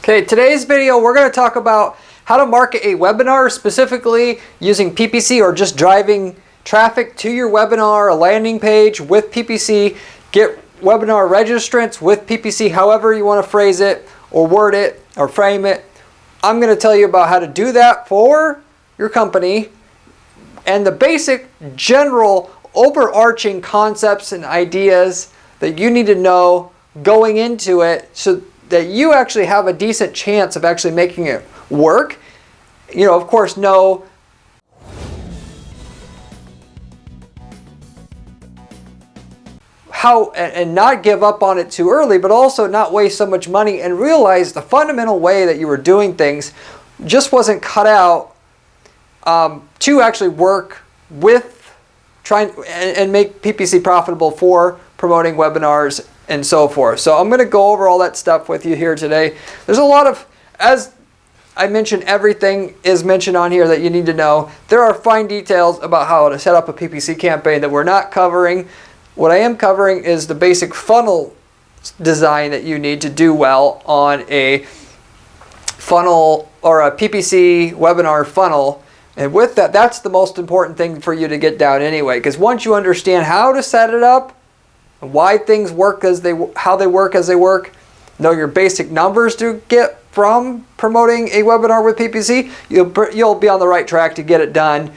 Okay, today's video we're going to talk about how to market a webinar, specifically using PPC or just driving traffic to your webinar, a landing page with PPC, get webinar registrants with PPC, however you want to phrase it or word it or frame it. I'm going to tell you about how to do that for your company and the basic general overarching concepts and ideas that you need to know going into it so that you actually have a decent chance of actually making it work. You know, of course, know how and not give up on it too early, but also not waste so much money and realize the fundamental way that you were doing things just wasn't cut out to actually work with trying and make PPC profitable for promoting webinars and so forth. So I'm going to go over all that stuff with you here today. There's a lot of, as I mentioned, everything is mentioned on here that you need to know. There are fine details about how to set up a PPC campaign that we're not covering. What I am covering is the basic funnel design that you need to do well on a funnel or a PPC webinar funnel. And with that, that's the most important thing for you to get down anyway, because once you understand how to set it up, why things work how they work as they work, know your basic numbers to get from promoting a webinar with PPC, you'll be on the right track to get it done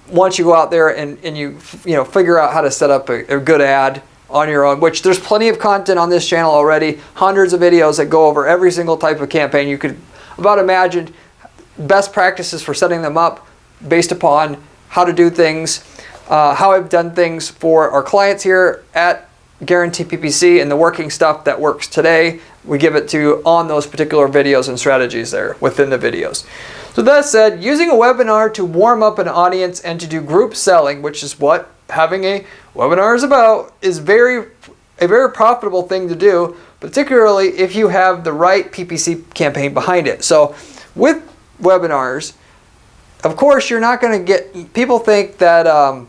once you go out there and you figure out how to set up a good ad on your own, which there's plenty of content on this channel already, hundreds of videos that go over every single type of campaign. You could about imagine best practices for setting them up based upon how to do things, how I've done things for our clients here at Guarantee PPC, and the working stuff that works today, we give it to you on those particular videos and strategies there within the videos. So that said, using a webinar to warm up an audience and to do group selling, which is what having a webinar is about, is a very profitable thing to do, particularly if you have the right PPC campaign behind it. So with webinars, of course, you're not going to get, people think that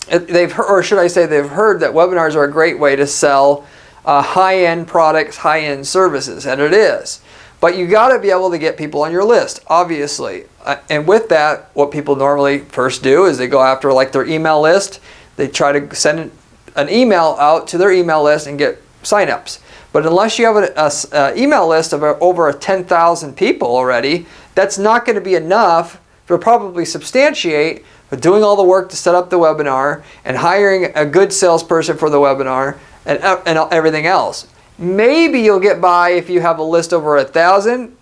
they've heard, or should I say they've heard that webinars are a great way to sell high-end products, high-end services, and it is. But you got to be able to get people on your list, obviously. And with that, what people normally first do is they go after like their email list. They try to send an email out to their email list and get signups. But unless you have an email list of over 10,000 people already, that's not going to be enough to probably substantiate. But doing all the work to set up the webinar and hiring a good salesperson for the webinar and everything else. Maybe you'll get by if you have a list over 1,000,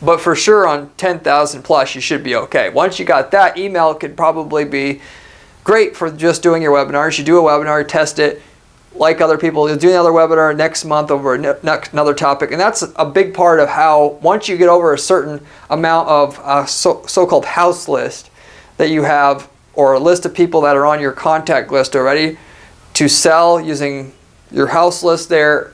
but for sure on 10,000 plus you should be okay. Once you got that, email could probably be great for just doing your webinars. You do a webinar, test it, like other people, you'll do another webinar next month over another topic, and that's a big part of how, once you get over a certain amount of so-called house list that you have, or a list of people that are on your contact list already, to sell using your house list there,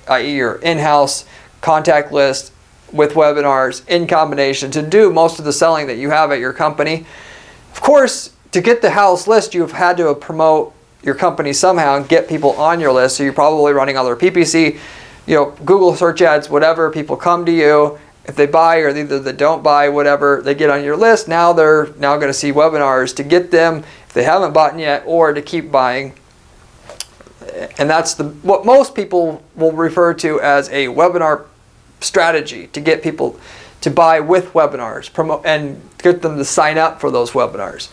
i.e. your in-house contact list with webinars in combination to do most of the selling that you have at your company. Of course, to get the house list, you've had to promote your company somehow and get people on your list. So you're probably running other PPC, Google search ads, whatever. People come to you. If they buy or either they don't buy, whatever, they get on your list. Now they're going to see webinars to get them if they haven't bought yet, or to keep buying. And that's what most people will refer to as a webinar strategy, to get people to buy with webinars, promote and get them to sign up for those webinars.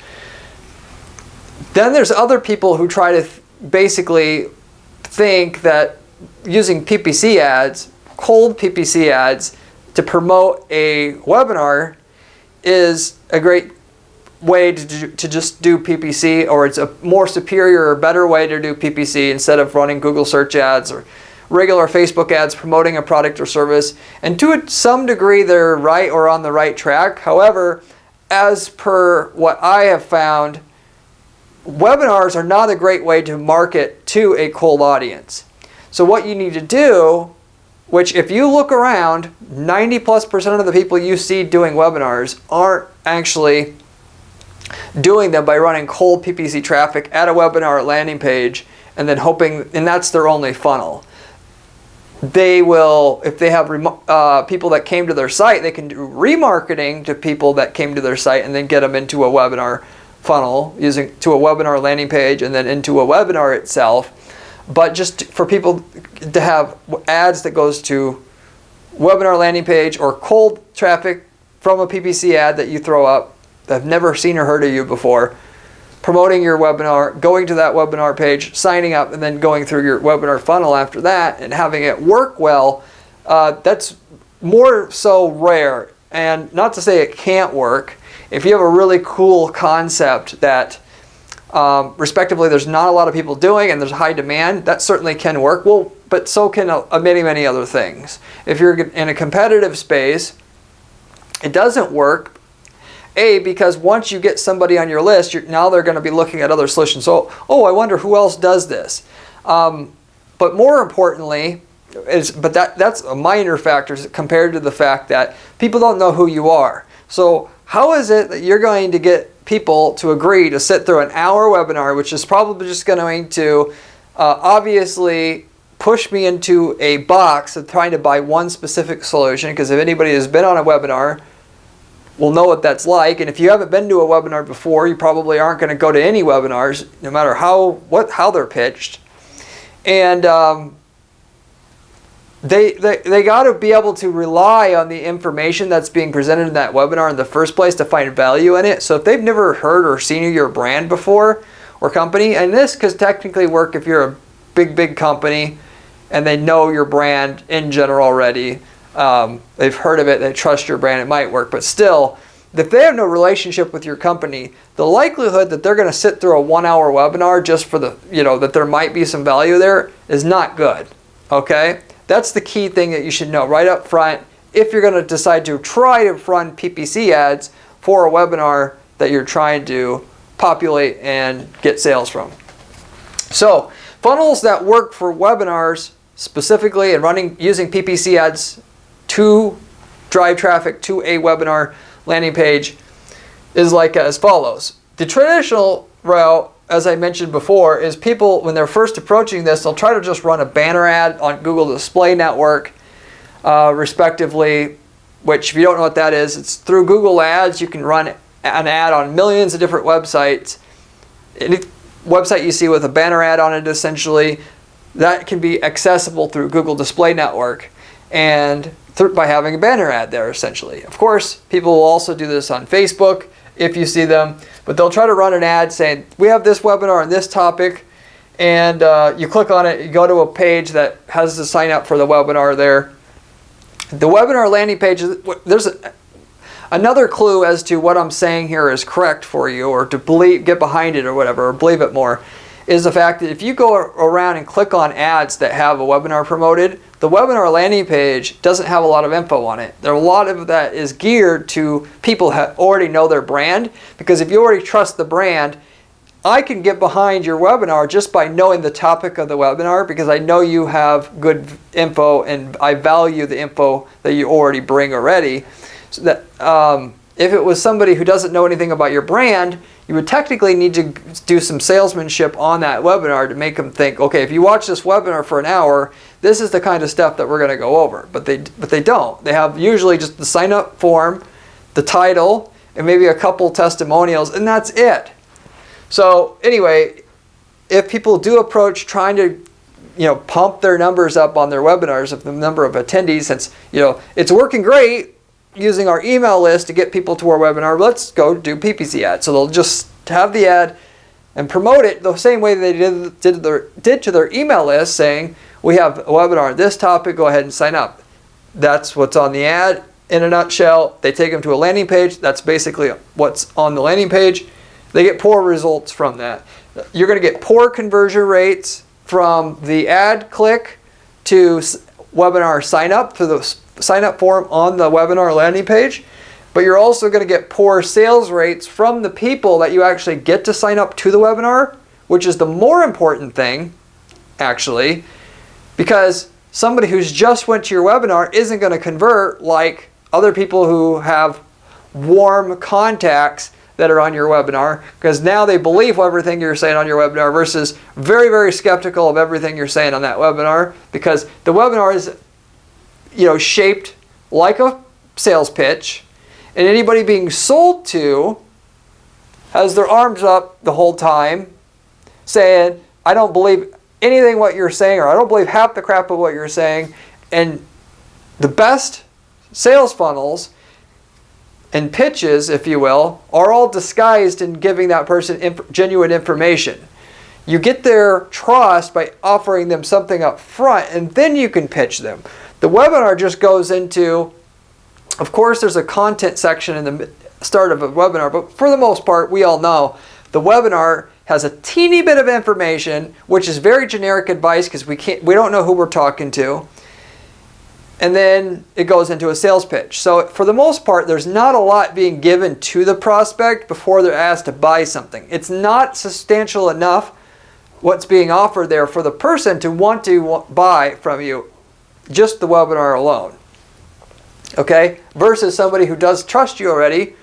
Then there's other people who try to basically think that using PPC ads, cold PPC ads, to promote a webinar is a great way to just do PPC, or it's a more superior or better way to do PPC instead of running Google search ads or regular Facebook ads promoting a product or service. And to some degree, they're right or on the right track. However, as per what I have found, webinars are not a great way to market to a cold audience. So what you need to do, which if you look around, 90+% of the people you see doing webinars aren't actually doing them by running cold PPC traffic at a webinar landing page and then hoping, and that's their only funnel. they will, if they have people that came to their site, they can do remarketing to people that came to their site and then get them into a webinar funnel, to a webinar landing page and then into a webinar itself. But just for people to have ads that goes to webinar landing page or cold traffic from a PPC ad that you throw up that have never seen or heard of you before, promoting your webinar, going to that webinar page, signing up, and then going through your webinar funnel after that and having it work well, that's more so rare. And not to say it can't work. If you have a really cool concept that respectively there's not a lot of people doing and there's high demand, that certainly can work. Well, but so can many other things. If you're in a competitive space, it doesn't work. Because once you get somebody on your list, now they're going to be looking at other solutions. So, I wonder who else does this. But more importantly, that's a minor factor compared to the fact that people don't know who you are. So how is it that you're going to get people to agree to sit through an hour webinar, which is probably just going to obviously push me into a box of trying to buy one specific solution? Because if anybody has been on a webinar, will know what that's like. And if you haven't been to a webinar before, you probably aren't going to go to any webinars, no matter how they're pitched. And they got to be able to rely on the information that's being presented in that webinar in the first place to find value in it. So if they've never heard or seen your brand before or company, and this could technically work if you're a big company and they know your brand in general already. They've heard of it, they trust your brand, it might work. But still, if they have no relationship with your company, the likelihood that they're going to sit through a 1 hour webinar just for that there might be some value there is not good. Okay? That's the key thing that you should know right up front if you're going to decide to try to run PPC ads for a webinar that you're trying to populate and get sales from. So, funnels that work for webinars specifically and using PPC ads to drive traffic to a webinar landing page is like as follows. The traditional route, as I mentioned before, is people, when they're first approaching this, they'll try to just run a banner ad on Google Display Network, respectively, which if you don't know what that is, it's through Google Ads. You can run an ad on millions of different websites. Any website you see with a banner ad on it, essentially, that can be accessible through Google Display Network and by having a banner ad there, essentially. Of course, people will also do this on Facebook if you see them, but they'll try to run an ad saying, we have this webinar on this topic, and you click on it, you go to a page that has to sign up for the webinar there. The webinar landing page, there's another clue as to what I'm saying here is correct for you, or to get behind it or whatever, or believe it more, is the fact that if you go around and click on ads that have a webinar promoted, the webinar landing page doesn't have a lot of info on it. A lot of that is geared to people who already know their brand, because if you already trust the brand, I can get behind your webinar just by knowing the topic of the webinar, because I know you have good info and I value the info that you already bring already. So that if it was somebody who doesn't know anything about your brand, you would technically need to do some salesmanship on that webinar to make them think, okay, if you watch this webinar for an hour, this is the kind of stuff that we're going to go over. But they don't. They have usually just the sign up form, the title, and maybe a couple testimonials, and that's it. So anyway, if people do approach trying to pump their numbers up on their webinars of the number of attendees, since it's working great using our email list to get people to our webinar, let's go do PPC ads. So they'll just have the ad and promote it the same way they did to their email list, saying, we have a webinar on this topic, go ahead and sign up. That's what's on the ad in a nutshell. They take them to a landing page. That's basically what's on the landing page. They get poor results from that. You're going to get poor conversion rates from the ad click to webinar sign up, to the sign up form on the webinar landing page, but you're also going to get poor sales rates from the people that you actually get to sign up to the webinar, which is the more important thing, actually, because somebody who's just went to your webinar isn't going to convert like other people who have warm contacts that are on your webinar, because now they believe everything you're saying on your webinar versus very, very skeptical of everything you're saying on that webinar, because the webinar is, shaped like a sales pitch, and anybody being sold to has their arms up the whole time saying, I don't believe anything what you're saying, or I don't believe half the crap of what you're saying. And the best sales funnels and pitches, if you will, are all disguised in giving that person genuine information. You get their trust by offering them something up front, and then you can pitch them. The webinar just goes into, of course, there's a content section in the start of a webinar, but for the most part, we all know the webinar has a teeny bit of information, which is very generic advice because we don't know who we're talking to. And then it goes into a sales pitch. So for the most part, there's not a lot being given to the prospect before they're asked to buy something. It's not substantial enough what's being offered there for the person to want to buy from you, just the webinar alone. Okay? Versus somebody who does trust you already,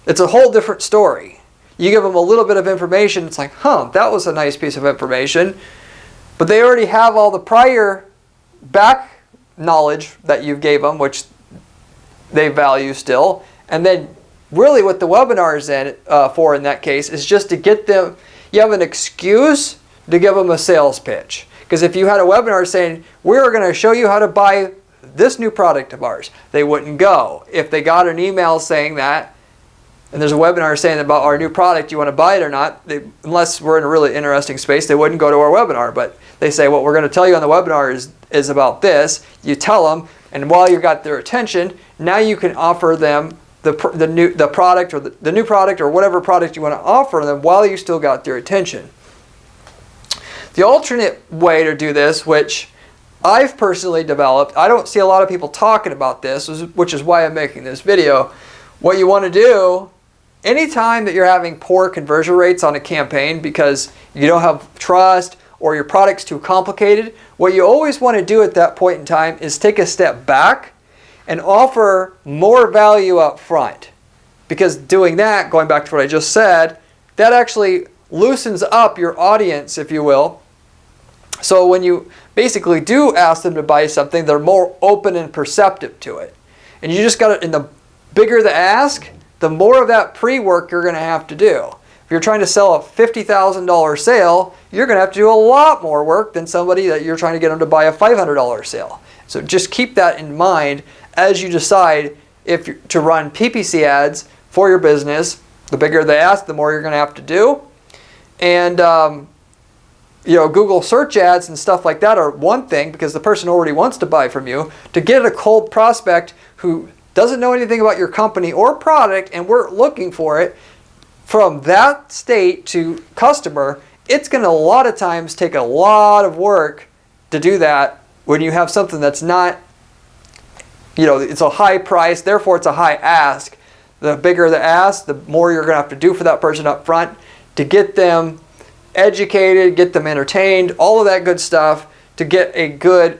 it's a whole different story. You give them a little bit of information, it's like, that was a nice piece of information. But they already have all the prior back knowledge that you gave them, which they value still. And then really what the webinar is for in that case is just to get them, you have an excuse to give them a sales pitch. Because if you had a webinar saying, we're going to show you how to buy this new product of ours, they wouldn't go. If they got an email saying that, and there's a webinar saying about our new product, you want to buy it or not, unless we're in a really interesting space, they wouldn't go to our webinar. But they say, what we're going to tell you on the webinar is about this. You tell them, and while you got their attention, now you can offer them the product or the new product or whatever product you want to offer them while you still got their attention. The alternate way to do this, which I've personally developed, I don't see a lot of people talking about this, which is why I'm making this video. What you want to do, anytime that you're having poor conversion rates on a campaign because you don't have trust or your product's too complicated, what you always want to do at that point in time is take a step back and offer more value up front. Because doing that, going back to what I just said, that actually loosens up your audience, if you will. So when you basically do ask them to buy something, they're more open and perceptive to it. And you just got to, and the bigger the ask, the more of that pre-work you're going to have to do. If you're trying to sell a $50,000 sale, you're going to have to do a lot more work than somebody that you're trying to get them to buy a $500 sale. So just keep that in mind as you decide if you're to run PPC ads for your business. The bigger the ask, the more you're going to have to do. And Google search ads and stuff like that are one thing because the person already wants to buy from you. To get a cold prospect who doesn't know anything about your company or product and we're looking for it, from that state to customer, it's going to a lot of times take a lot of work to do that when you have something that's not, it's a high price, therefore it's a high ask. The bigger the ask, the more you're going to have to do for that person up front to get them educated, get them entertained, all of that good stuff to get a good,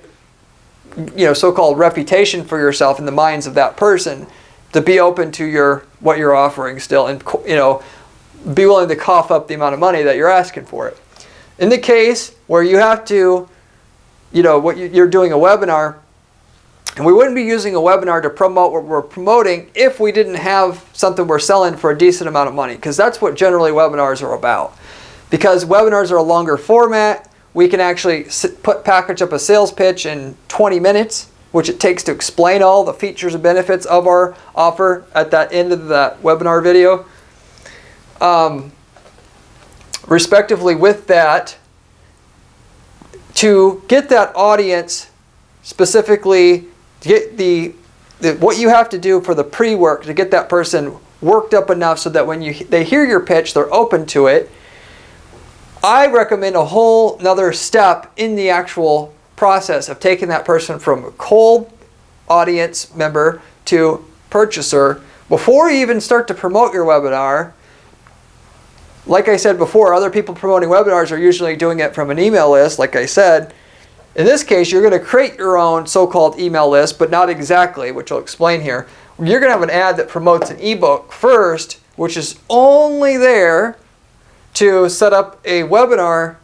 so-called reputation for yourself in the minds of that person to be open to what you're offering still and, be willing to cough up the amount of money that you're asking for it. In the case where you have to, you're doing a webinar, and we wouldn't be using a webinar to promote what we're promoting if we didn't have something we're selling for a decent amount of money, because that's what generally webinars are about. Because webinars are a longer format, we can actually package up a sales pitch in 20 minutes, which it takes to explain all the features and benefits of our offer at that end of that webinar video. Respectively with that, to get that audience specifically, to get what you have to do for the pre-work to get that person worked up enough so that when they hear your pitch, they're open to it. I recommend a whole another step in the actual process of taking that person from a cold audience member to purchaser before you even start to promote your webinar. Like I said before, other people promoting webinars are usually doing it from an email list, like I said. In this case, you're going to create your own so-called email list, but not exactly, which I'll explain here. You're going to have an ad that promotes an ebook first which is only there to set up a webinar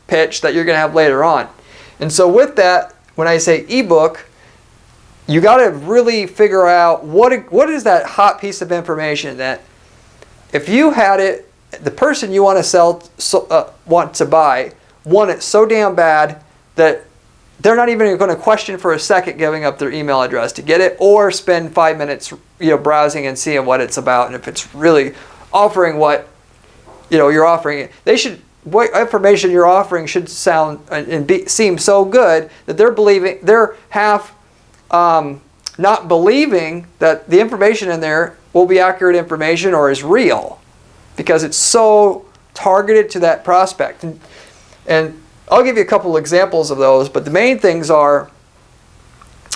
pitch that you're going to have later on. And so with that, when I say ebook, you got to really figure out what is that hot piece of information that if you had it, the person you want to sell, want to buy, want it so damn bad that they're not even going to question for a second giving up their email address to get it, or spend 5 minutes, browsing and seeing what it's about, and if it's really offering what, you're offering. What information you're offering should sound and seem so good that they're half not believing that the information in there will be accurate information or is real, because it's so targeted to that prospect. And I'll give you a couple examples of those, but the main things are,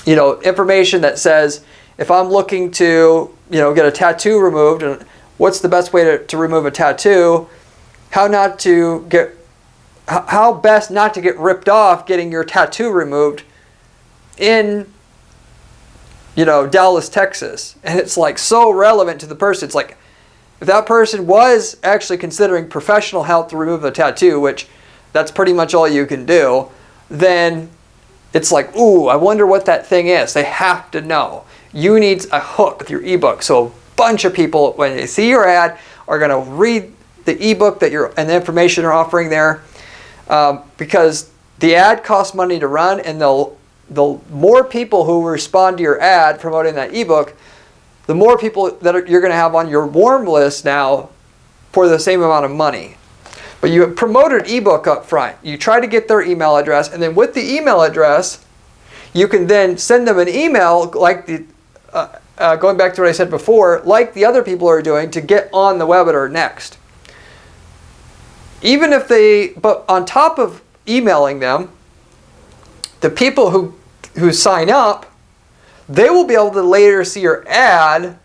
information that says, if I'm looking to, get a tattoo removed, and what's the best way to remove a tattoo, how best not to get ripped off getting your tattoo removed in, Dallas, Texas. And it's like so relevant to the person. It's like, if that person was actually considering professional help to remove a tattoo, which that's pretty much all you can do, then it's like, ooh, I wonder what that thing is. They have to know. You need a hook with your ebook. So a bunch of people, when they see your ad, are going to read the ebook and the information you're offering there, because the ad costs money to run, and the more people who respond to your ad promoting that ebook, the more people that you're going to have on your warm list now for the same amount of money. But you promoted ebook up front. You try to get their email address, and then with the email address, you can then send them an email like going back to what I said before, like the other people are doing, to get on the webinar next. But on top of emailing them, the people who sign up, they will be able to later see your ad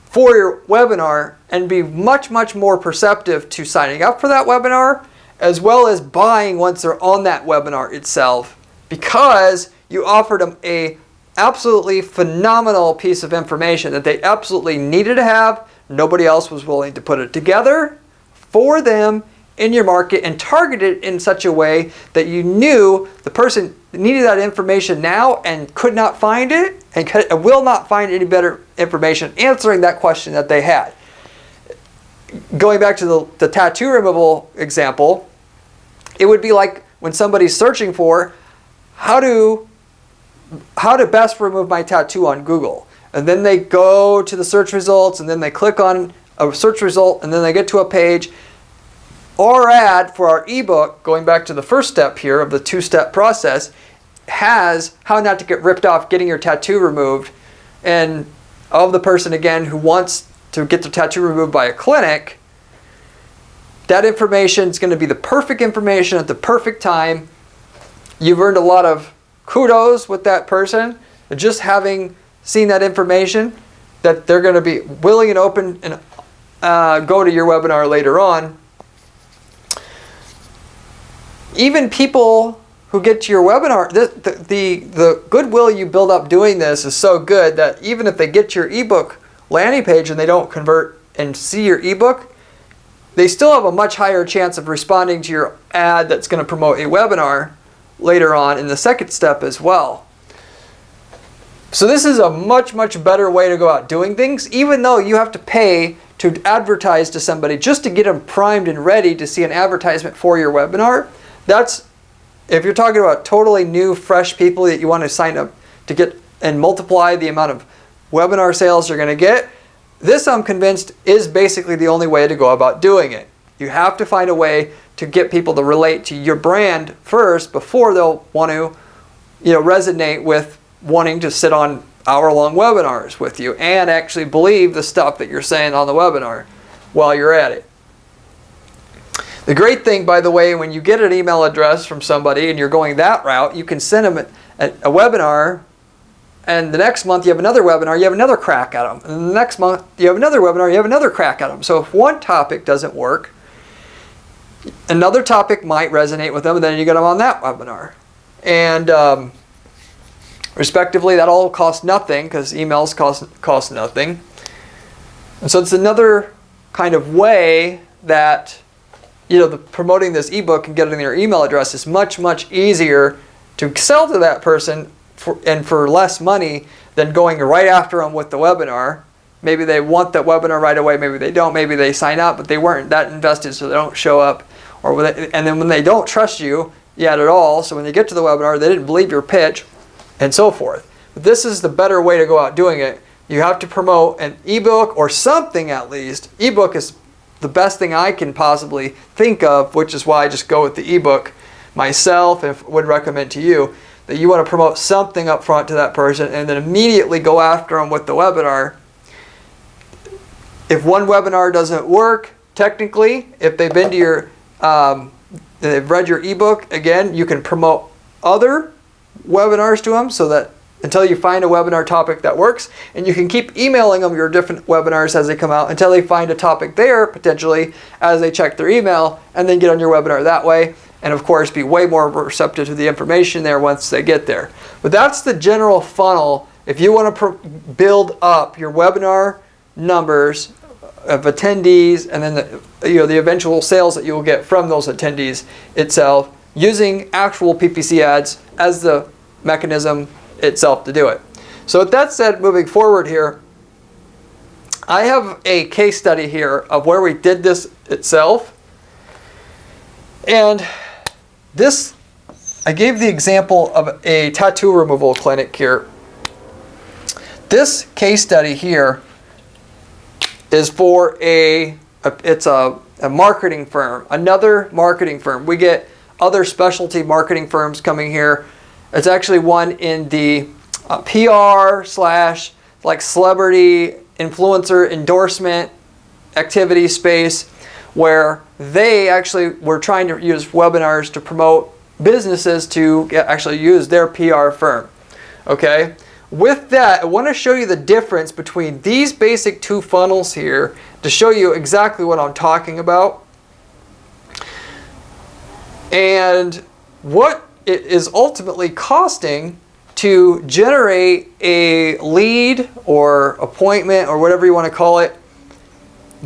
for your webinar and be much, much more perceptive to signing up for that webinar, as well as buying once they're on that webinar itself, because you offered them a absolutely phenomenal piece of information that they absolutely needed to have. Nobody else was willing to put it together for them in your market and target it in such a way that you knew the person needed that information now and could not find it, and will not find any better information answering that question that they had. Going back to the tattoo removal example, it would be like when somebody's searching for how to best remove my tattoo on Google. And then they go to the search results, and then they click on a search result, and then they get to a page. Our ad for our ebook, going back to the first step here of the two-step process, has how not to get ripped off getting your tattoo removed. And of the person, again, who wants to get the tattoo removed by a clinic, that information is going to be the perfect information at the perfect time. You've earned a lot of kudos with that person, just having seen that information, that they're going to be willing and open and go to your webinar later on. Even people who get to your webinar, the goodwill you build up doing this is so good that even if they get to your ebook landing page and they don't convert and see your ebook, they still have a much higher chance of responding to your ad that's going to promote a webinar later on in the second step as well. So this is a much, much better way to go out doing things, even though you have to pay to advertise to somebody just to get them primed and ready to see an advertisement for your webinar. That's, if you're talking about totally new, fresh people that you want to sign up to get and multiply the amount of webinar sales you're going to get, this, I'm convinced, is basically the only way to go about doing it. You have to find a way to get people to relate to your brand first before they'll want to, resonate with wanting to sit on hour-long webinars with you and actually believe the stuff that you're saying on the webinar while you're at it. The great thing, by the way, when you get an email address from somebody and you're going that route, you can send them a webinar, and the next month you have another webinar, you have another crack at them. And the next month you have another webinar, you have another crack at them. So if one topic doesn't work, another topic might resonate with them, and then you get them on that webinar. And respectively, that all costs nothing, because emails cost nothing. And so it's another kind of way that, promoting this ebook and getting their email address is much, much easier to sell to that person for less money than going right after them with the webinar. Maybe they want that webinar right away, maybe they don't, maybe they sign up but they weren't that invested so they don't show up, and then when they don't trust you yet at all, so when they get to the webinar they didn't believe your pitch and so forth. But this is the better way to go out doing it. You have to promote an ebook or something at least. Ebook is the best thing I can possibly think of, which is why I just go with the ebook myself and would recommend to you that you want to promote something up front to that person and then immediately go after them with the webinar. If one webinar doesn't work, technically, if they've been to your, they've read your ebook, again, you can promote other webinars to them so that until you find a webinar topic that works, and you can keep emailing them your different webinars as they come out until they find a topic there, potentially, as they check their email, and then get on your webinar that way, and of course be way more receptive to the information there once they get there. But that's the general funnel. If you want to build up your webinar numbers of attendees, and then the eventual sales that you will get from those attendees itself, using actual PPC ads as the mechanism itself to do it. So with that said, moving forward here, I have a case study here of where we did this itself. And this, I gave the example of a tattoo removal clinic here. This case study here is for it's a marketing firm, another marketing firm. We get other specialty marketing firms coming here. It's actually one in the PR / like celebrity influencer endorsement activity space, where they actually were trying to use webinars to promote businesses to actually use their PR firm. Okay? With that, I want to show you the difference between these basic two funnels here to show you exactly what I'm talking about and what it is ultimately costing to generate a lead or appointment or whatever you want to call it,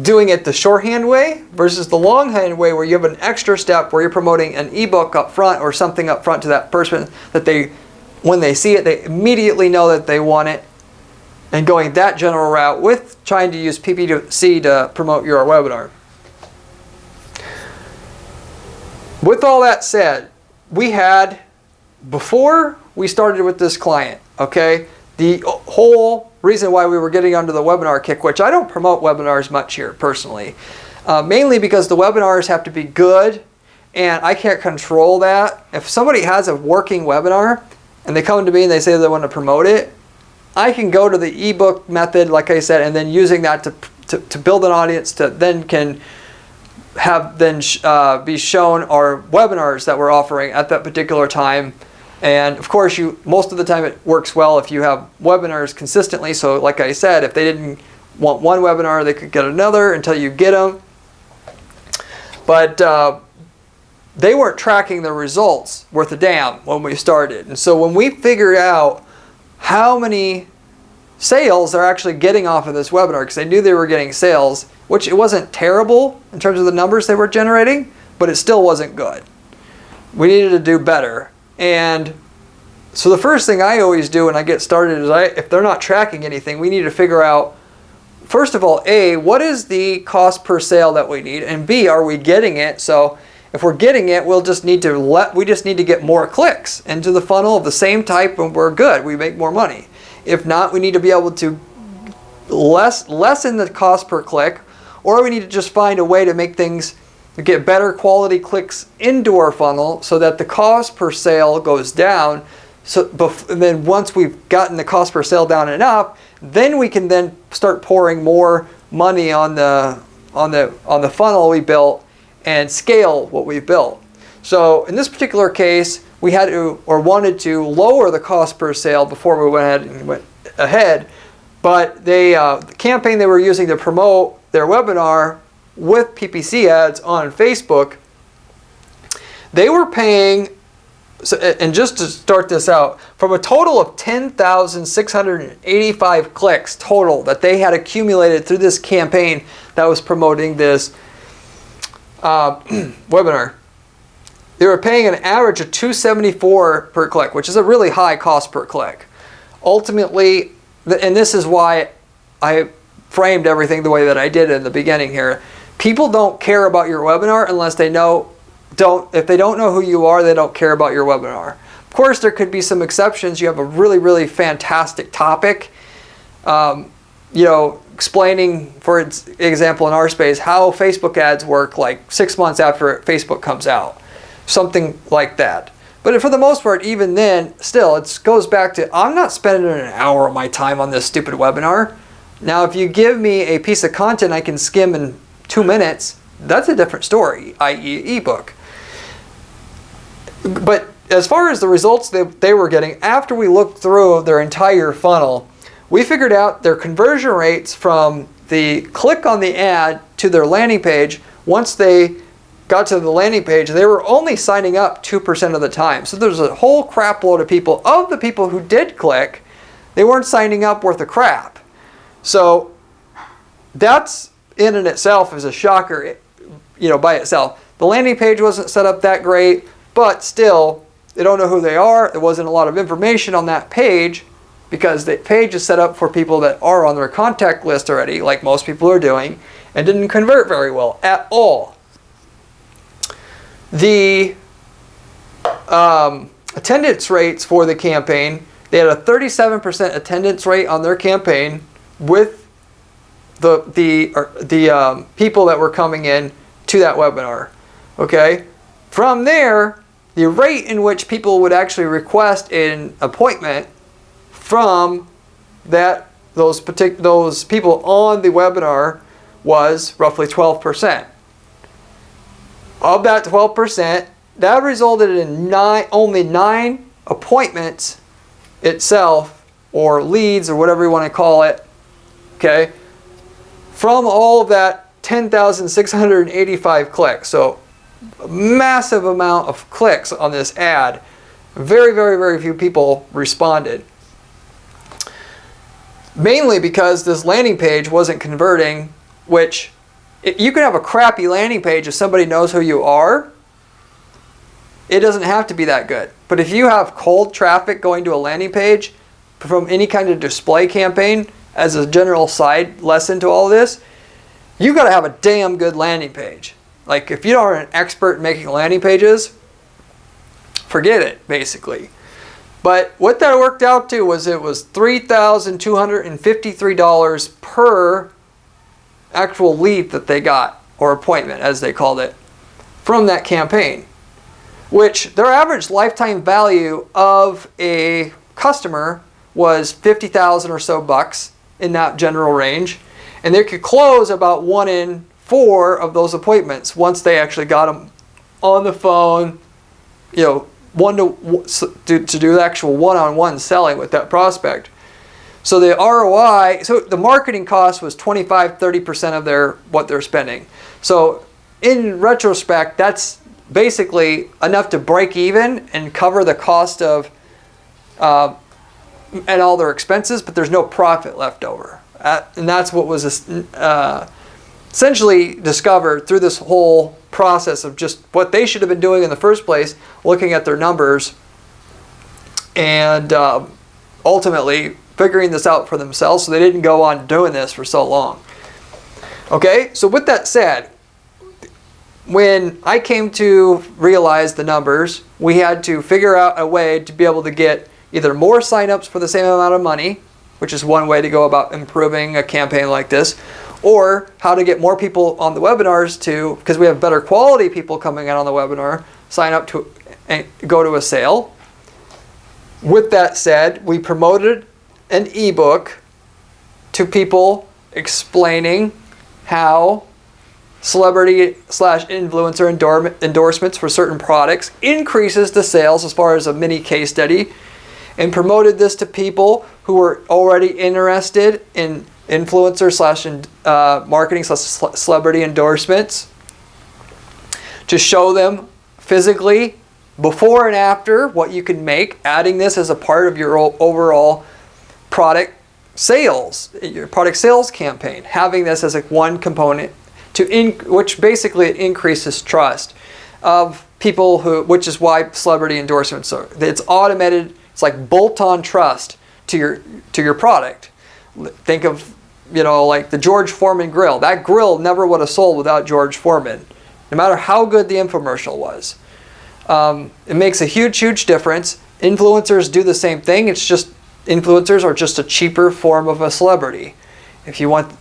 doing it the shorthand way versus the longhand way, where you have an extra step where you're promoting an ebook up front or something up front to that person that when they see it, they immediately know that they want it, and going that general route with trying to use PPC to promote your webinar. With all that said, we had, before we started with this client, okay, the whole reason why we were getting onto the webinar kick, which I don't promote webinars much here personally, mainly because the webinars have to be good and I can't control that. If somebody has a working webinar and they come to me and they say they want to promote it, I can go to the ebook method, like I said, and then using that to build an audience to then can have be shown our webinars that we're offering at that particular time. And of course, most of the time it works well if you have webinars consistently. So like I said, if they didn't want one webinar, they could get another until you get them. But they weren't tracking the results worth a damn when we started. And so when we figured out how many sales they're actually getting off of this webinar, because they knew they were getting sales, which it wasn't terrible in terms of the numbers they were generating, but it still wasn't good. We needed to do better. And so the first thing I always do when I get started is if they're not tracking anything, we need to figure out, first of all, A, what is the cost per sale that we need? And B, are we getting it? So if we're getting it, we just need to get more clicks into the funnel of the same type and we're good. We make more money. If not, we need to be able to lessen the cost per click, or we need to just find a way to make things get better quality clicks into our funnel so that the cost per sale goes down. So then once we've gotten the cost per sale down enough, then we can then start pouring more money on the funnel we built and scale what we built. So in this particular case, we had to or wanted to lower the cost per sale before we went ahead. But the campaign they were using to promote their webinar with PPC ads on Facebook, they were paying So, and just to start this out, from a total of 10,685 clicks total that they had accumulated through this campaign that was promoting this webinar, they were paying an average of $2.74 per click, which is a really high cost per click. Ultimately, and this is why I framed everything the way that I did in the beginning here, people don't care about your webinar unless they know, if they don't know who you are, they don't care about your webinar. Of course, there could be some exceptions. You have a really, really fantastic topic, explaining, for example, in our space, how Facebook ads work like 6 months after Facebook comes out. Something like that. But for the most part, even then, still, it goes back to, I'm not spending an hour of my time on this stupid webinar. Now, if you give me a piece of content I can skim in 2 minutes, that's a different story, i.e. ebook. But as far as the results they were getting, after we looked through their entire funnel, we figured out their conversion rates from the click on the ad to their landing page. Once they got to the landing page, they were only signing up 2% of the time. So there's a whole crap load of people. Of the people who did click, they weren't signing up worth a crap. So that's in and itself is a shocker, by itself. The landing page wasn't set up that great, but still, they don't know who they are. There wasn't a lot of information on that page because the page is set up for people that are on their contact list already, like most people are doing, and didn't convert very well at all. The attendance rates for the campaign, they had a 37% attendance rate on their campaign with the people that were coming in to that webinar. Okay, from there, the rate in which people would actually request an appointment from those people on the webinar was roughly 12%. Of that 12%, that resulted in only 9 appointments itself, or leads, or whatever you want to call it, okay, from all of that 10,685 clicks. So a massive amount of clicks on this ad. Very, very, very few people responded. Mainly because this landing page wasn't converting, which you can have a crappy landing page if somebody knows who you are. It doesn't have to be that good. But if you have cold traffic going to a landing page from any kind of display campaign, as a general side lesson to all of this, you got to have a damn good landing page. Like, if you aren't an expert in making landing pages, forget it, basically. But what that worked out to was it was $3,253 per actual lead that they got, or appointment as they called it, from that campaign. Which their average lifetime value of a customer was 50,000 or so bucks, in that general range. And they could close about 1 in 4 of those appointments once they actually got them on the phone, to do the actual one-on-one selling with that prospect. So the ROI, so the marketing cost was 25-30% of what they're spending. So in retrospect, that's basically enough to break even and cover the cost of and all their expenses, but there's no profit left over. And that's what was essentially discovered through this whole process of just what they should have been doing in the first place, looking at their numbers and ultimately figuring this out for themselves so they didn't go on doing this for so long. Okay, so with that said, when I came to realize the numbers, we had to figure out a way to be able to get either more signups for the same amount of money, which is one way to go about improving a campaign like this, or how to get more people on the webinars to, because we have better quality people coming in on the webinar, sign up to and go to a sale. With that said, we promoted an ebook to people explaining how celebrity/influencer endorsements for certain products increases the sales, as far as a mini case study, and promoted this to people who were already interested in influencer/marketing/celebrity endorsements, to show them physically before and after, what you can make, adding this as a part of your overall product sales, your product sales campaign, having this as one component which basically it increases trust of people which is why celebrity endorsements are. It's automated. It's like bolt-on trust to your product. Think of like the George Foreman grill. That grill never would have sold without George Foreman, no matter how good the infomercial was. It makes a huge difference. Influencers do the same thing. It's just influencers are just a cheaper form of a celebrity. If you want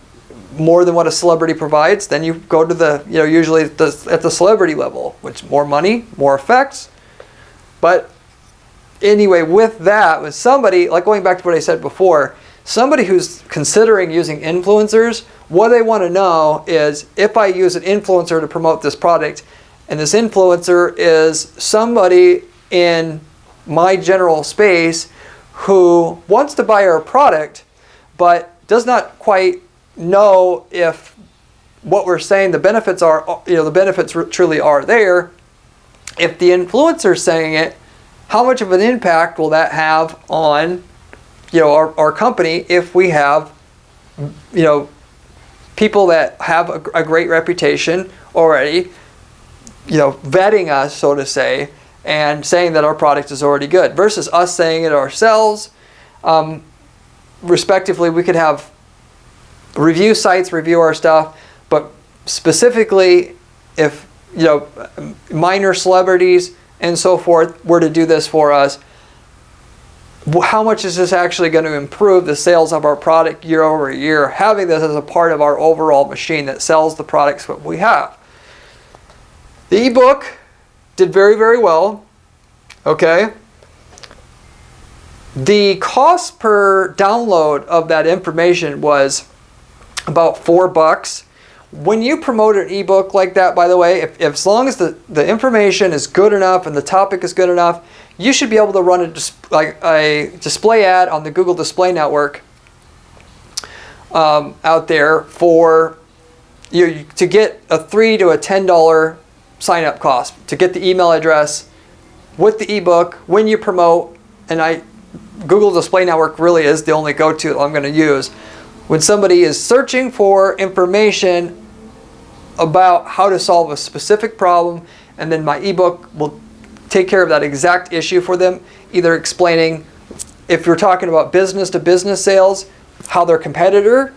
more than what a celebrity provides, then you go to the usually at the celebrity level, which more money, more effects. But anyway, with that, with somebody like going back to what I said before, somebody who's considering using influencers, what they want to know is if I use an influencer to promote this product, and this influencer is somebody in my general space who wants to buy our product, but does not quite know if what we're saying, the benefits are, the benefits truly are there. If the influencer is saying it, how much of an impact will that have on, our company if we have, people that have a great reputation already, vetting us, so to say, and saying that our product is already good, versus us saying it ourselves. Respectively, we could have review sites review our stuff, but specifically if minor celebrities and so forth were to do this for us, how much is this actually going to improve the sales of our product year over year, having this as a part of our overall machine that sells the products that we have? The ebook did very well. Okay. The cost per download of that information was about $4. When you promote an ebook like that, by the way, if as long as the information is good enough and the topic is good enough, you should be able to run a display ad on the Google Display Network out there for to get a $3 to $10 sign up cost to get the email address with the ebook when you promote. And Google Display Network really is the only go-to I'm going to use when somebody is searching for information about how to solve a specific problem, and then my ebook will take care of that exact issue for them, either explaining, if you're talking about business to business sales, how their competitor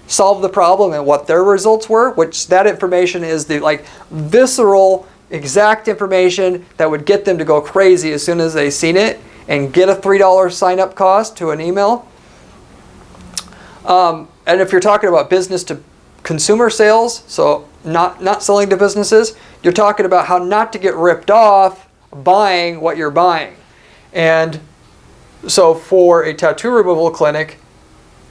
solved the problem and what their results were, which that information is the visceral exact information that would get them to go crazy as soon as they seen it and get a $3 sign up cost to an email. And if you're talking about business to consumer sales, so not selling to businesses, you're talking about how not to get ripped off buying what you're buying. And so for a tattoo removal clinic,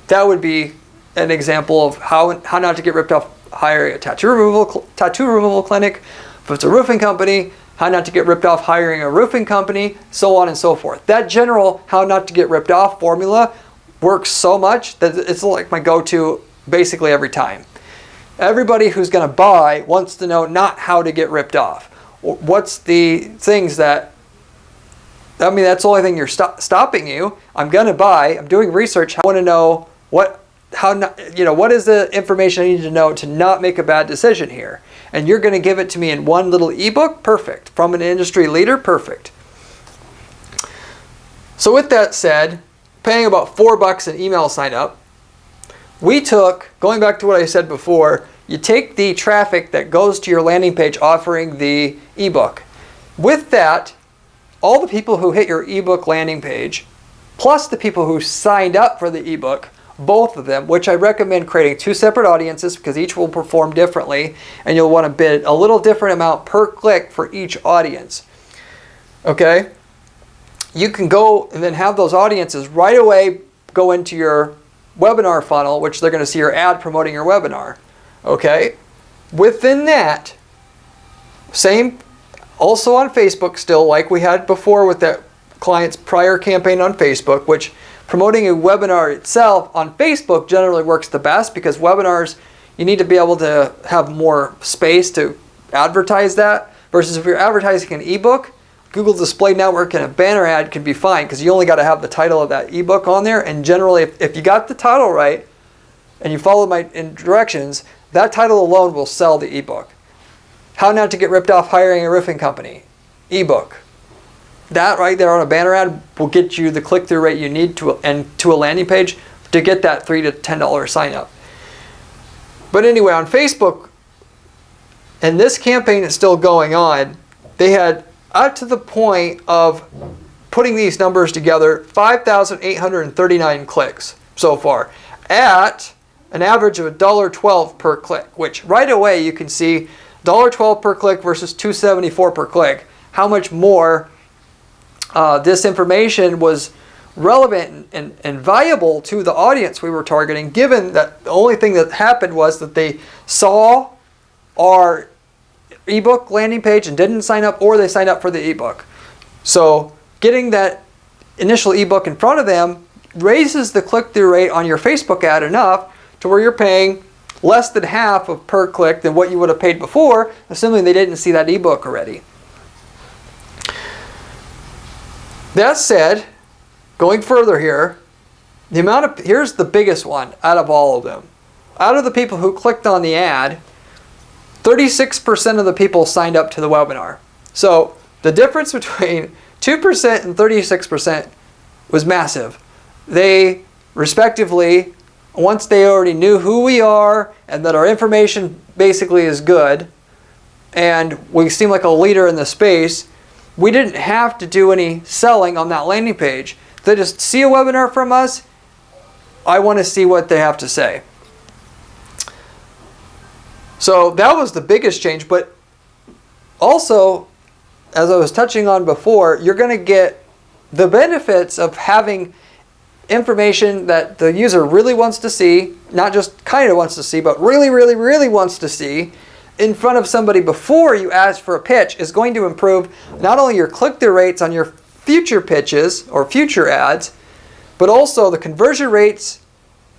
that would be an example of how not to get ripped off hiring a tattoo removal clinic. If it's a roofing company, how not to get ripped off hiring a roofing company, so on and so forth. That general how not to get ripped off formula works so much that it's like my go-to basically every time. Everybody who's going to buy wants to know not how to get ripped off. What's the things that, that's the only thing you're stopping you. I'm going to buy, I'm doing research, I want to know what is the information I need to know to not make a bad decision here. And you're going to give it to me in one little ebook? Perfect. From an industry leader? Perfect. So with that said, paying about $4 an email sign up, we took, going back to what I said before, you take the traffic that goes to your landing page offering the ebook. With that, all the people who hit your ebook landing page, plus the people who signed up for the ebook, both of them, which I recommend creating 2 separate audiences because each will perform differently, and you'll want to bid a little different amount per click for each audience. Okay? You can go and then have those audiences right away go into your webinar funnel, which they're going to see your ad promoting your webinar. Okay? Within that, same also on Facebook still, like we had before with that client's prior campaign on Facebook, which promoting a webinar itself on Facebook generally works the best because webinars, you need to be able to have more space to advertise that, versus if you're advertising an ebook, Google Display Network and a banner ad can be fine because you only got to have the title of that ebook on there. And generally, if you got the title right and you follow my directions, that title alone will sell the ebook. How not to get ripped off hiring a roofing company. Ebook. That right there on a banner ad will get you the click-through rate you need to a landing page to get that $3 to $10 sign up. But anyway, on Facebook, and this campaign is still going on, they had up to the point of putting these numbers together, 5,839 clicks so far at an average of $1.12 per click, which right away you can see $1.12 per click versus $2.74 per click. How much more this information was relevant and valuable to the audience we were targeting, given that the only thing that happened was that they saw our ebook landing page and didn't sign up, or they signed up for the ebook. So getting that initial ebook in front of them raises the click-through rate on your Facebook ad enough to where you're paying less than half of per click than what you would have paid before, assuming they didn't see that ebook already. That said, going further here, here's the biggest one out of all of them. Out of the people who clicked on the ad, 36% of the people signed up to the webinar. So the difference between 2% and 36% was massive. They respectively, once they already knew who we are and that our information basically is good and we seem like a leader in the space, we didn't have to do any selling on that landing page. They just see a webinar from us. I want to see what they have to say. So that was the biggest change, but also, as I was touching on before, you're going to get the benefits of having information that the user really wants to see, not just kind of wants to see, but really, really, really wants to see in front of somebody before you ask for a pitch is going to improve not only your click-through rates on your future pitches or future ads, but also the conversion rates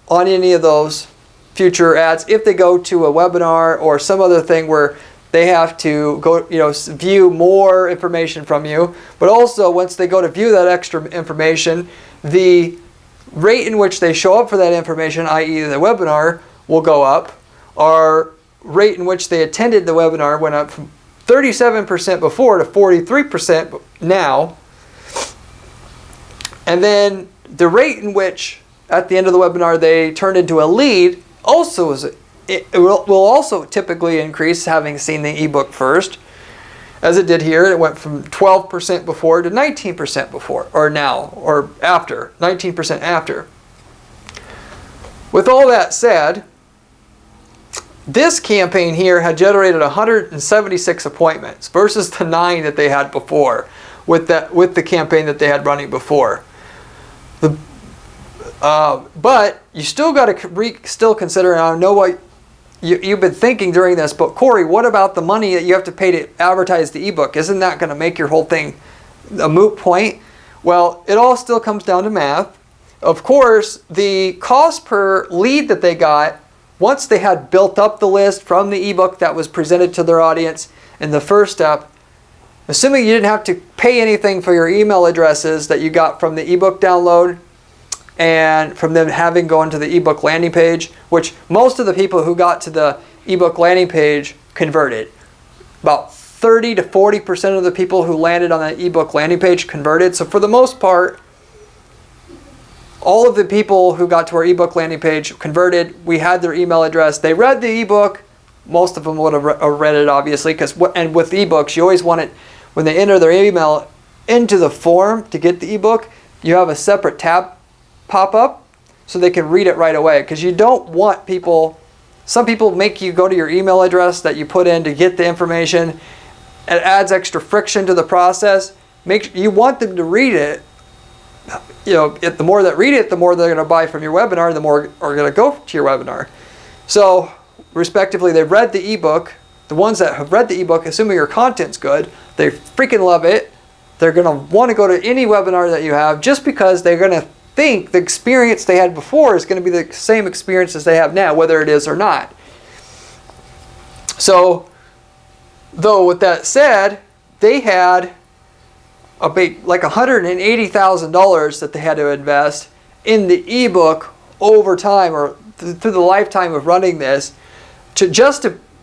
on any of those future ads if they go to a webinar or some other thing where they have to go, view more information from you. But also once they go to view that extra information, the rate in which they show up for that information, i.e. the webinar, will go up. Our rate in which they attended the webinar went up from 37% before to 43% now. And then the rate in which at the end of the webinar they turned into a lead also will also typically increase, having seen the ebook first. As it did here, it went from 12% before to 19% before, or now, or after, 19% after. With all that said, this campaign here had generated 176 appointments versus the 9 that they had before with the campaign that they had running before. But you still got to still consider, and I know what you've been thinking during this, but Corey, what about the money that you have to pay to advertise the ebook? Isn't that going to make your whole thing a moot point? Well, it all still comes down to math. Of course, the cost per lead that they got, once they had built up the list from the ebook that was presented to their audience in the first step, assuming you didn't have to pay anything for your email addresses that you got from the ebook download and from them having gone to the ebook landing page, which most of the people who got to the ebook landing page converted. About 30 to 40% of the people who landed on the ebook landing page converted. So for the most part, all of the people who got to our ebook landing page converted. We had their email address. They read the ebook. Most of them would have read it, obviously, and with ebooks, you always want it, when they enter their email into the form to get the ebook, you have a separate tab pop up so they can read it right away, because you don't want people, some people make you go to your email address that you put in to get the information. It adds extra friction to the process. You want them to read it. The more that read it, the more they're going to buy from your webinar, the more are going to go to your webinar. So respectively, they've read the ebook. The ones that have read the ebook, assuming your content's good, they freaking love it. They're going to want to go to any webinar that you have, just because they're going to think the experience they had before is going to be the same experience as they have now, whether it is or not. So, though with that said, they had like $180,000 that they had to invest in the ebook over time, or through the lifetime of running this,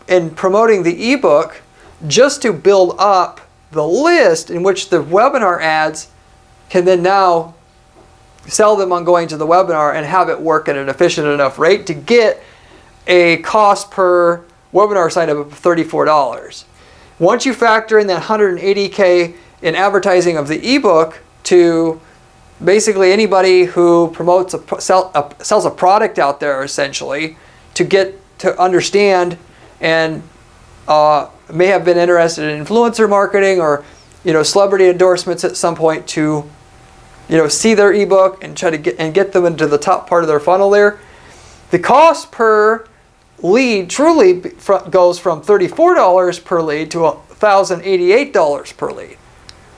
in promoting the ebook, just to build up the list in which the webinar ads can then now sell them on going to the webinar and have it work at an efficient enough rate to get a cost per webinar sign up of $34. Once you factor in that $180K in advertising of the ebook to basically anybody who promotes sells a product out there, essentially, to get to understand and may have been interested in influencer marketing or celebrity endorsements at some point to see their ebook and try to get them into the top part of their funnel there. The cost per lead truly goes from $34 per lead to $1,088 per lead.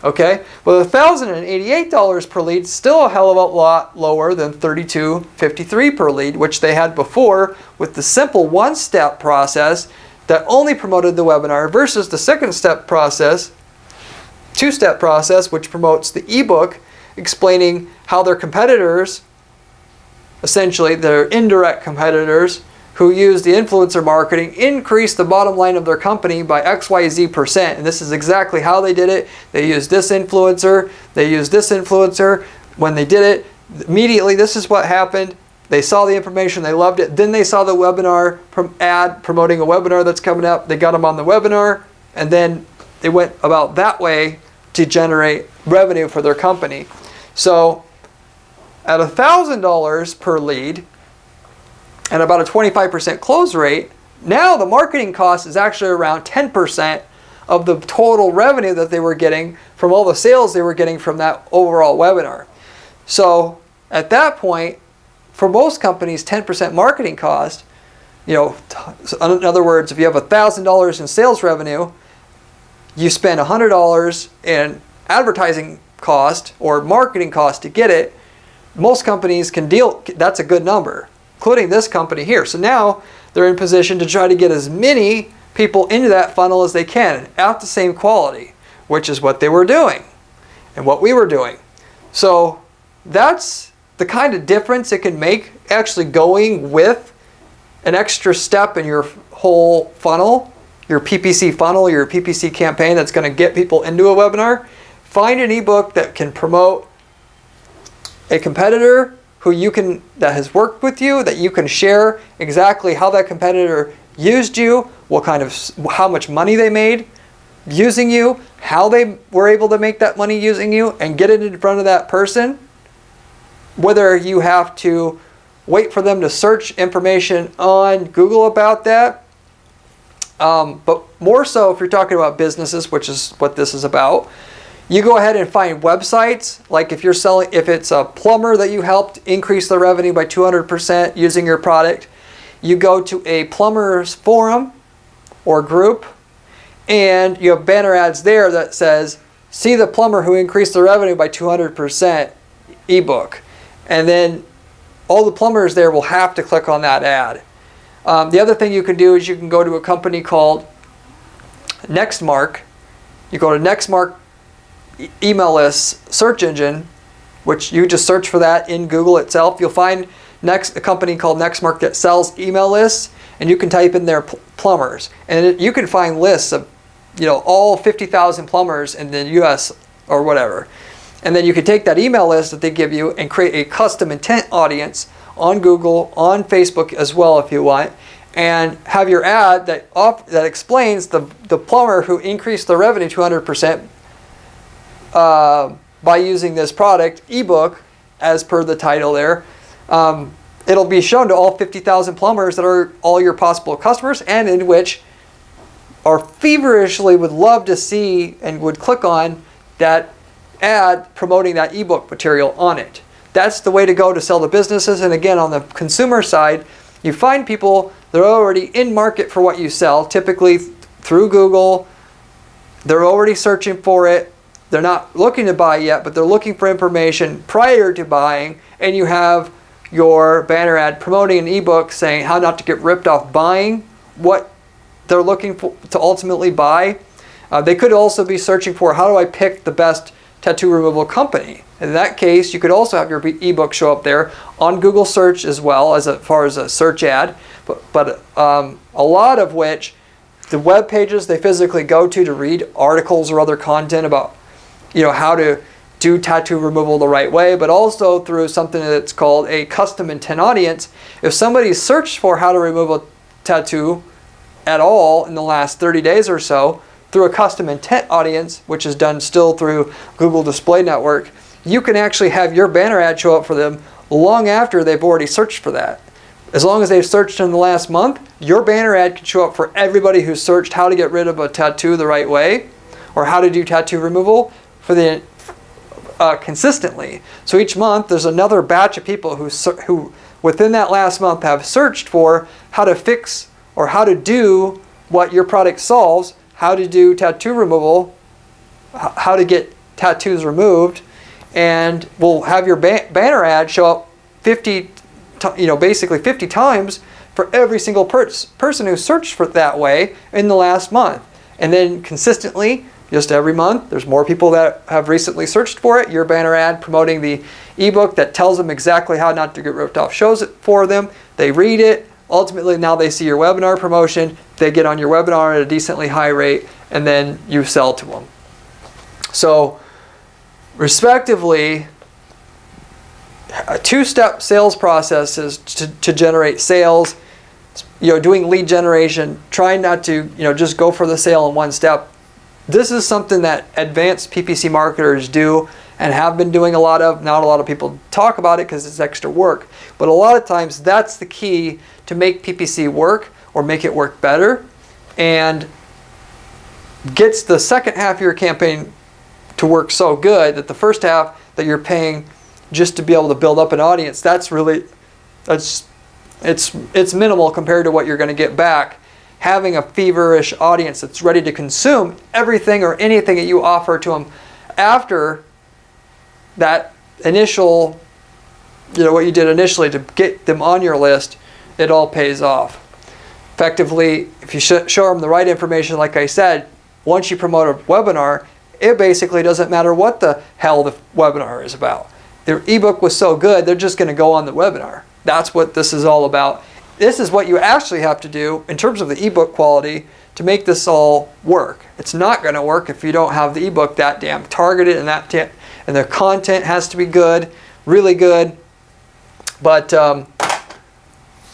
Okay, well, $1,088 per lead is still a hell of a lot lower than $32.53 per lead, which they had before with the simple one-step process that only promoted the webinar, versus the two-step process, which promotes the ebook, explaining how their competitors, essentially their indirect competitors who use the influencer marketing, increase the bottom line of their company by XYZ%. And this is exactly how they did it. They used this influencer. They used this influencer. When they did it, immediately this is what happened. They saw the information. They loved it. Then they saw the webinar ad promoting a webinar that's coming up. They got them on the webinar. And then they went about that way to generate revenue for their company. So at $1,000 per lead, and about a 25% close rate, now the marketing cost is actually around 10% of the total revenue that they were getting from all the sales they were getting from that overall webinar. So at that point, for most companies, 10% marketing cost, in other words, if you have $1,000 in sales revenue, you spend $100 in advertising cost or marketing cost to get it, most companies can that's a good number, including this company here. So now they're in position to try to get as many people into that funnel as they can at the same quality, which is what they were doing and what we were doing. So that's the kind of difference it can make, actually going with an extra step in your whole funnel, your PPC funnel, your PPC campaign that's going to get people into a webinar. Find an ebook that can promote a competitor that has worked with you, that you can share exactly how that competitor used you, how much money they made using you, how they were able to make that money using you, and get it in front of that person. Whether you have to wait for them to search information on Google about that, but more so if you're talking about businesses, which is what this is about, you go ahead and find websites. Like if it's a plumber that you helped increase the revenue by 200% using your product, you go to a plumber's forum or group, and you have banner ads there that says, "See the plumber who increased the revenue by 200% ebook," and then all the plumbers there will have to click on that ad. The other thing you can do is you can go to a company called Nextmark. You go to Nextmark email list search engine, which you just search for that in Google itself. You'll find a company called Nextmark that sells email lists, and you can type in their plumbers, and you can find lists of all 50,000 plumbers in the US or whatever. And then you can take that email list that they give you and create a custom intent audience on Google, on Facebook as well if you want, and have your ad that explains the plumber who increased the revenue 200% by using this product ebook, as per the title there. It'll be shown to all 50,000 plumbers that are all your possible customers, and in which are feverishly would love to see and would click on that ad promoting that ebook material on it. That's the way to go to sell to businesses. And again, on the consumer side, you find people that are already in market for what you sell, typically through Google. They're already searching for it. They're not looking to buy yet, but they're looking for information prior to buying, and you have your banner ad promoting an ebook saying how not to get ripped off buying what they're looking for to ultimately buy. They could also be searching for, how do I pick the best tattoo removal company. In that case, you could also have your ebook show up there on Google search as well, as far as a search ad, but a lot of which the web pages they physically go to read articles or other content about, how to do tattoo removal the right way, but also through something that's called a custom intent audience. If somebody searched for how to remove a tattoo at all in the last 30 days or so through a custom intent audience, which is done still through Google Display Network, you can actually have your banner ad show up for them long after they've already searched for that. As long as they've searched in the last month, your banner ad can show up for everybody who searched how to get rid of a tattoo the right way or how to do tattoo removal for the consistently. So each month there's another batch of people who within that last month have searched for how to fix or how to do what your product solves, how to do tattoo removal, how to get tattoos removed, and we'll have your banner ad show up basically 50 times for every single person who searched for it that way in the last month. And then consistently, just every month, there's more people that have recently searched for it. Your banner ad promoting the ebook that tells them exactly how not to get ripped off shows it for them. They read it. Ultimately, now they see your webinar promotion. They get on your webinar at a decently high rate, and then you sell to them. So, respectively, a two-step sales process is to generate sales. Doing lead generation, trying not to just go for the sale in one step. This is something that advanced PPC marketers do and have been doing a lot of. Not a lot of people talk about it because it's extra work. But a lot of times that's the key to make PPC work or make it work better and gets the second half of your campaign to work so good that the first half that you're paying just to be able to build up an audience, it's minimal compared to what you're going to get back having a feverish audience that's ready to consume everything or anything that you offer to them after that initial, what you did initially to get them on your list. It all pays off. Effectively, if you show them the right information, like I said, once you promote a webinar, it basically doesn't matter what the hell the webinar is about. Their ebook was so good, they're just going to go on the webinar. That's what this is all about. This is what you actually have to do in terms of the ebook quality to make this all work. It's not going to work if you don't have the ebook that damn targeted and and the content has to be good, really good. But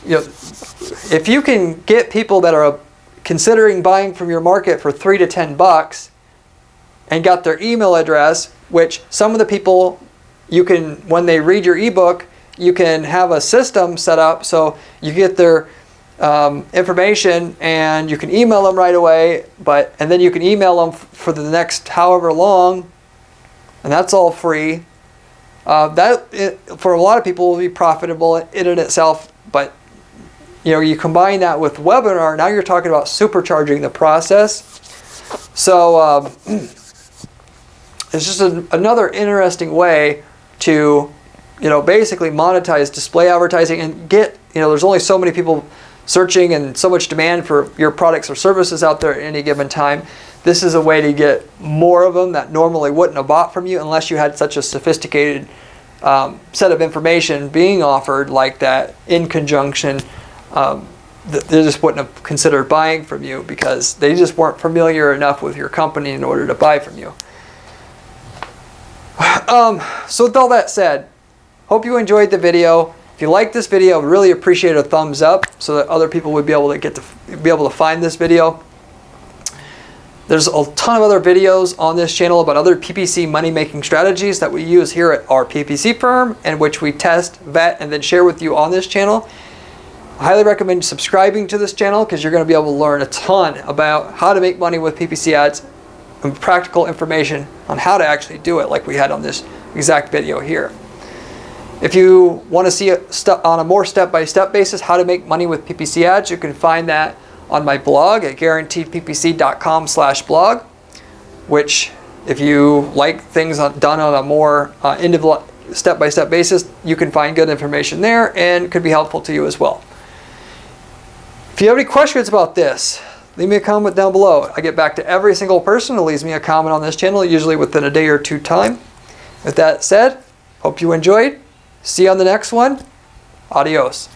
if you can get people that are considering buying from your market for $3 to $10 and got their email address, which some of the people you can, when they read your ebook, you can have a system set up so you get their information and you can email them right away, and then you can email them for the next however long, and that's all free. For a lot of people will be profitable in and itself, but you combine that with webinar, now you're talking about supercharging the process. So it's just another interesting way to basically monetize display advertising and get, there's only so many people searching and so much demand for your products or services out there at any given time. This is a way to get more of them that normally wouldn't have bought from you unless you had such a sophisticated set of information being offered like that in conjunction. They just wouldn't have considered buying from you because they just weren't familiar enough with your company in order to buy from you. So with all that said, hope you enjoyed the video. If you like this video, I would really appreciate a thumbs up so that other people would be able to find this video. There's a ton of other videos on this channel about other PPC money-making strategies that we use here at our PPC firm and which we test, vet, and then share with you on this channel. I highly recommend subscribing to this channel because you're going to be able to learn a ton about how to make money with PPC ads and practical information on how to actually do it like we had on this exact video here. If you want to see it on a more step-by-step basis how to make money with PPC ads, you can find that on my blog at guaranteedppc.com/blog, which if you like things done on a more step-by-step basis, you can find good information there and could be helpful to you as well. If you have any questions about this, leave me a comment down below. I get back to every single person who leaves me a comment on this channel, usually within a day or two time. With that said, hope you enjoyed. See you on the next one. Adios.